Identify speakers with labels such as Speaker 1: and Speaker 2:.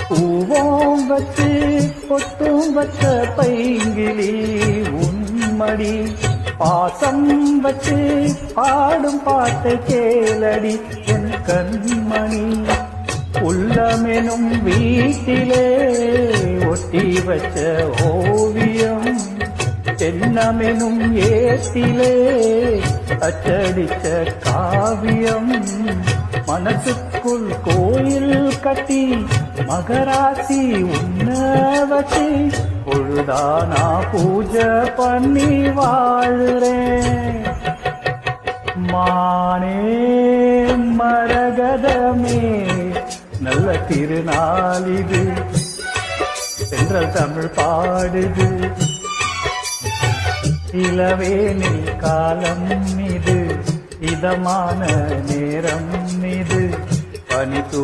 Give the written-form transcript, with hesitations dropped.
Speaker 1: பூவோம் வச்சு பொட்டும் வச்ச பைங்கிலி உன்மடி பாசம் வச்சு பாடும் பாட்டை கேளடி என் கண்மணி உள்ளமெனும் வீட்டிலே ஒட்டி வச்ச ஓவியம் தென்னமெனும் ஏத்திலே அச்சடிச்ச காவியம் மனசுக்குள் கோயில் கட்டி மகராசி உன்ன வச்சு பொழுதானா பூஜை பண்ணி வாழுறேன் மானே மரகதமே நல்ல திருநாள் இது சென்றல் தமிழ் பாடுது இளவேனில் காலம் இது இதமான நேரம் இது பனி தூ